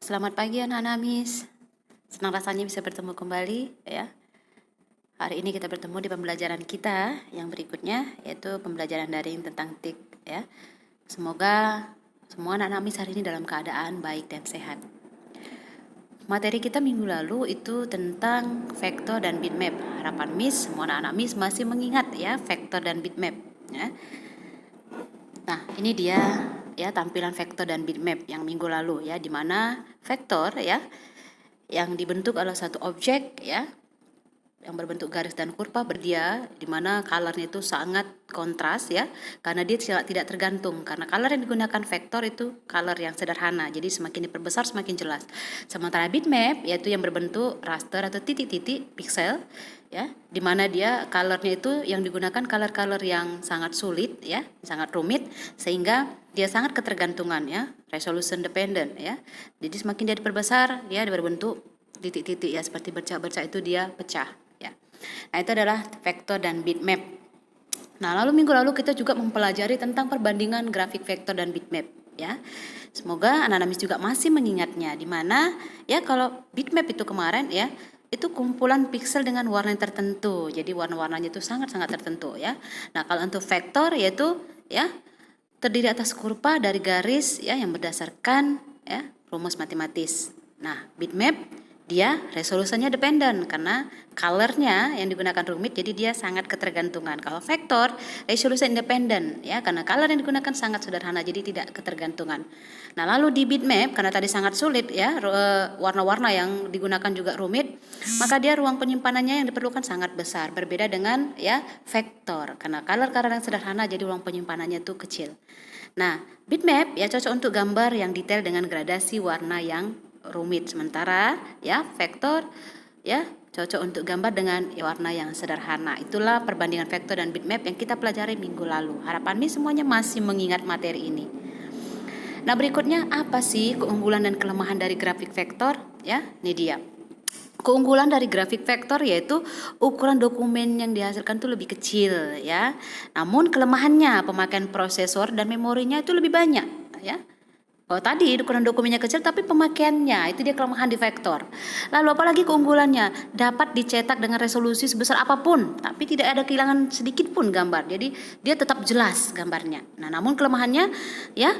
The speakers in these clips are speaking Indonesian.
Selamat pagi anak-anak Miss. Senang rasanya bisa bertemu kembali ya. Hari ini kita bertemu di pembelajaran kita yang berikutnya, yaitu pembelajaran daring tentang TIK ya. Semoga semua anak-anak Miss hari ini dalam keadaan baik dan sehat. Materi kita minggu lalu itu tentang vektor dan bitmap. Harapan Miss semua anak-anak Miss masih mengingat ya vektor dan bitmap ya. Nah, ini dia ya tampilan vektor dan bitmap yang minggu lalu ya, di mana vektor ya yang dibentuk oleh satu objek ya yang berbentuk garis dan kurva berdia, di mana colornya itu sangat kontras ya, karena dia tidak tergantung, karena color yang digunakan vektor itu color yang sederhana, jadi semakin diperbesar semakin jelas. Sementara bitmap yaitu yang berbentuk raster atau titik-titik pixel ya, di mana dia colornya itu yang digunakan color yang sangat sulit ya, sangat rumit, sehingga dia sangat ketergantungan ya, resolution dependent ya. Jadi semakin dia diperbesar ya, dia berbentuk titik-titik ya, seperti bercak-bercak itu dia pecah ya. Nah, itu adalah vektor dan bitmap. Nah, lalu minggu lalu kita juga mempelajari tentang perbandingan grafik vektor dan bitmap ya. Semoga anak-anak Miss juga masih mengingatnya, di mana ya kalau bitmap itu kemarin ya, itu kumpulan pixel dengan warna yang tertentu. Jadi warna-warnanya itu sangat-sangat tertentu ya. Nah, kalau untuk vektor yaitu ya terdiri atas kurva dari garis ya yang berdasarkan ya rumus matematis. Nah, bitmap dia resolusinya dependen karena colornya yang digunakan rumit, jadi dia sangat ketergantungan. Kalau vektor resolusi independen ya, karena color yang digunakan sangat sederhana, jadi tidak ketergantungan. Nah, lalu di bitmap karena tadi sangat sulit ya, warna-warna yang digunakan juga rumit, maka dia ruang penyimpanannya yang diperlukan sangat besar, berbeda dengan ya vektor karena color yang sederhana, jadi ruang penyimpanannya itu kecil. Nah, bitmap ya cocok untuk gambar yang detail dengan gradasi warna yang rumit, sementara ya vektor ya cocok untuk gambar dengan warna yang sederhana. Itulah perbandingan vektor dan bitmap yang kita pelajari minggu lalu. Harapan Miss semuanya masih mengingat materi ini. Nah, berikutnya apa sih keunggulan dan kelemahan dari grafik vektor? Ya, ini dia. Keunggulan dari grafik vektor yaitu ukuran dokumen yang dihasilkan itu lebih kecil ya. Namun kelemahannya pemakaian prosesor dan memorinya itu lebih banyak ya. Oh, tadi ukuran dokumennya kecil tapi pemakaiannya itu dia kelemahan di vektor. Lalu apalagi keunggulannya? Dapat dicetak dengan resolusi sebesar apapun tapi tidak ada kehilangan sedikit pun gambar. Jadi dia tetap jelas gambarnya. Nah, namun kelemahannya ya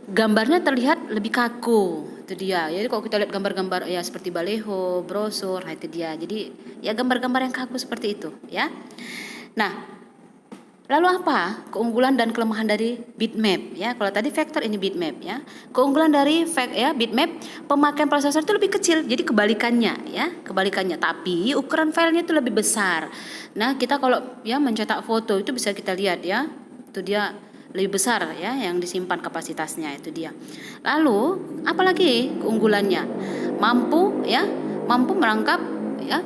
gambarnya terlihat lebih kaku. Itu dia. Jadi kalau kita lihat gambar-gambar ya seperti baleho, brosur, itu dia. Jadi ya gambar-gambar yang kaku seperti itu ya. Nah, lalu apa keunggulan dan kelemahan dari bitmap ya? Kalau tadi vektor, ini bitmap ya. Keunggulan dari bitmap, pemakaian prosesor itu lebih kecil. Jadi kebalikannya ya, kebalikannya. Tapi ukuran filenya itu lebih besar. Nah, kita kalau ya mencetak foto itu bisa kita lihat ya. Itu dia lebih besar ya yang disimpan kapasitasnya, itu dia. Lalu apalagi keunggulannya? Mampu merangkap ya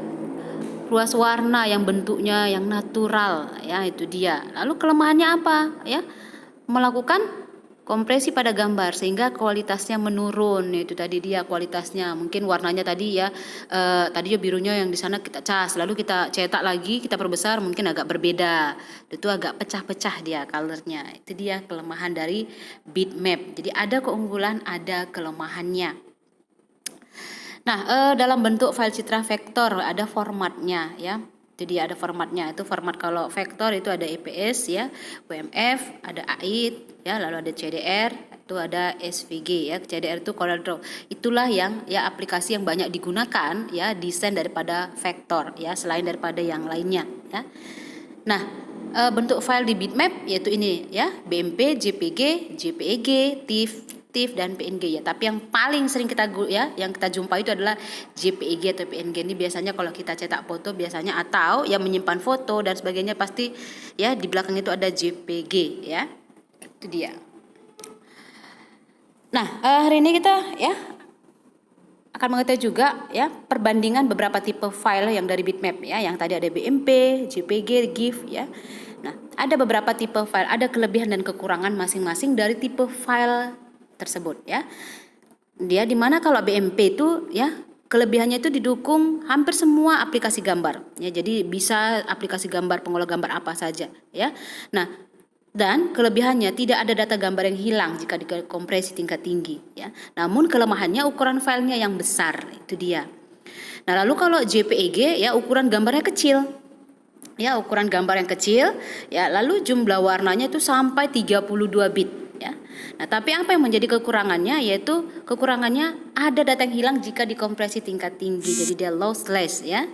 ruas warna yang bentuknya yang natural ya, itu dia. Lalu kelemahannya apa ya? Melakukan kompresi pada gambar sehingga kualitasnya menurun. Itu tadi dia kualitasnya, mungkin warnanya tadi ya tadi ya birunya yang di sana kita cas, lalu kita cetak lagi, kita perbesar, mungkin agak berbeda. Itu agak pecah-pecah dia colornya. Itu dia kelemahan dari bitmap. Jadi ada keunggulan, ada kelemahannya. Nah, dalam bentuk file citra vektor ada formatnya ya. Jadi ada formatnya. Itu format kalau vektor itu ada EPS ya, WMF, ada AID ya, lalu ada CDR, itu ada SVG ya. CDR itu CorelDRAW. Itulah yang ya aplikasi yang banyak digunakan ya desain daripada vektor ya, selain daripada yang lainnya ya. Nah, bentuk file di bitmap yaitu ini ya, BMP, JPG, JPEG, TIFF dan PNG ya. Tapi yang paling sering kita yang kita jumpa itu adalah JPEG atau PNG. Ini biasanya kalau kita cetak foto biasanya, atau yang menyimpan foto dan sebagainya, pasti ya di belakang itu ada JPG ya. Itu dia. Nah, hari ini kita ya akan mengetahui juga ya perbandingan beberapa tipe file yang dari bitmap ya. Yang tadi ada BMP, JPG, GIF ya. Nah, ada beberapa tipe file, ada kelebihan dan kekurangan masing-masing dari tipe file tersebut ya. Dia dimana kalau BMP itu ya kelebihannya itu didukung hampir semua aplikasi gambar ya. Jadi bisa aplikasi gambar, pengolah gambar apa saja ya. Nah, Dan kelebihannya tidak ada data gambar yang hilang jika dikompresi tingkat tinggi, ya. Namun kelemahannya ukuran filenya yang besar, itu dia. Nah, lalu kalau JPEG ya ukuran gambarnya kecil. Ya, ukuran gambar yang kecil, ya, lalu jumlah warnanya itu sampai 32 bit, ya. Nah, tapi apa yang menjadi kekurangannya, yaitu kekurangannya ada data yang hilang jika dikompresi tingkat tinggi, jadi dia lossless, ya.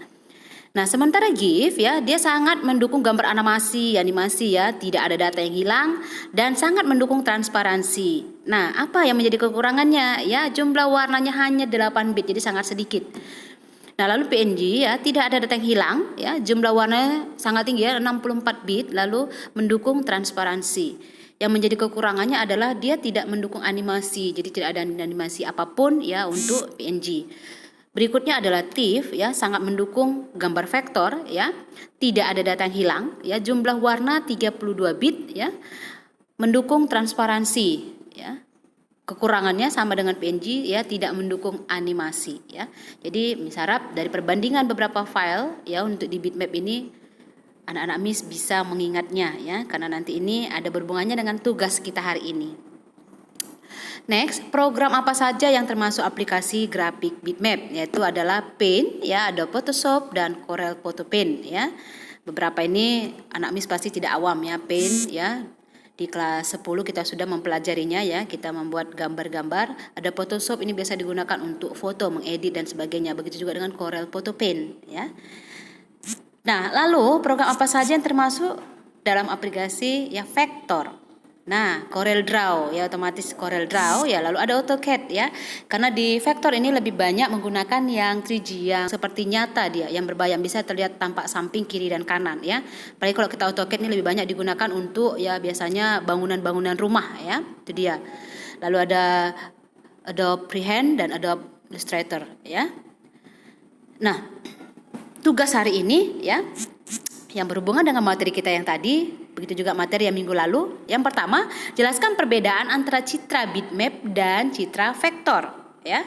Nah, sementara GIF ya, dia sangat mendukung gambar animasi ya, tidak ada data yang hilang dan sangat mendukung transparansi. Nah, apa yang menjadi kekurangannya? Ya, jumlah warnanya hanya 8 bit, jadi sangat sedikit. Nah, lalu PNG ya, tidak ada data yang hilang ya, jumlah warnanya sangat tinggi ya, 64 bit, lalu mendukung transparansi. Yang menjadi kekurangannya adalah dia tidak mendukung animasi, jadi tidak ada animasi apapun ya untuk PNG. Berikutnya adalah TIFF ya, sangat mendukung gambar vektor ya, tidak ada data yang hilang ya, jumlah warna 32 bit ya, mendukung transparansi ya. Kekurangannya sama dengan PNG ya, tidak mendukung animasi ya. Jadi misalnya dari perbandingan beberapa file ya untuk di bitmap ini, anak-anak MIS bisa mengingatnya ya, karena nanti ini ada berhubungannya dengan tugas kita hari ini. Next, program apa saja yang termasuk aplikasi grafik bitmap, yaitu adalah Paint ya, ada Photoshop dan Corel Photo Paint ya. Beberapa ini anak MIS pasti tidak awam ya, Paint ya. Di kelas 10 kita sudah mempelajarinya ya, kita membuat gambar-gambar. Ada Photoshop, ini biasa digunakan untuk foto, mengedit dan sebagainya. Begitu juga dengan Corel Photo Paint ya. Nah, lalu program apa saja yang termasuk dalam aplikasi ya vektor? Nah, Corel Draw ya, otomatis Corel Draw ya, lalu ada AutoCAD ya. Karena di vektor ini lebih banyak menggunakan yang 3G yang seperti nyata dia, yang berbayang, bisa terlihat tampak samping, kiri dan kanan ya. Apalagi kalau kita AutoCAD ini lebih banyak digunakan untuk ya biasanya bangunan-bangunan rumah ya. Itu dia. Lalu ada Adobe Freehand dan Adobe Illustrator ya. Nah, tugas hari ini ya yang berhubungan dengan materi kita yang tadi, begitu juga materi yang minggu lalu. Yang pertama, jelaskan perbedaan antara citra bitmap dan citra vektor ya.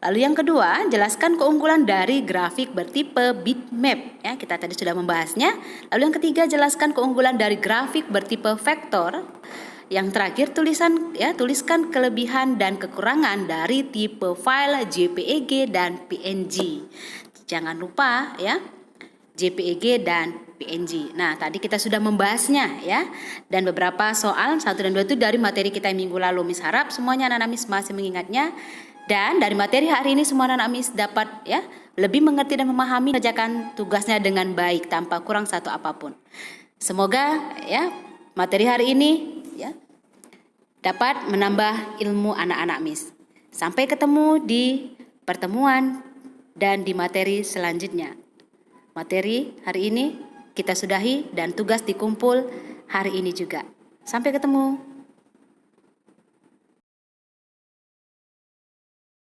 Lalu yang kedua, jelaskan keunggulan dari grafik bertipe bitmap ya, kita tadi sudah membahasnya. Lalu yang ketiga, jelaskan keunggulan dari grafik bertipe vektor. Yang terakhir, tuliskan kelebihan dan kekurangan dari tipe file JPEG dan PNG. Jangan lupa ya, JPEG dan PNG. Nah, tadi kita sudah membahasnya ya. Dan beberapa soal 1 dan 2 itu dari materi kita yang minggu lalu. Mis harap semuanya anak-anak Mis masih mengingatnya. Dan dari materi hari ini semua anak-anak Mis dapat ya lebih mengerti dan memahami, mengerjakan tugasnya dengan baik tanpa kurang satu apapun. Semoga ya materi hari ini ya dapat menambah ilmu anak-anak Mis. Sampai ketemu di pertemuan dan di materi selanjutnya. Materi hari ini kita sudahi dan tugas dikumpul hari ini juga. Sampai ketemu.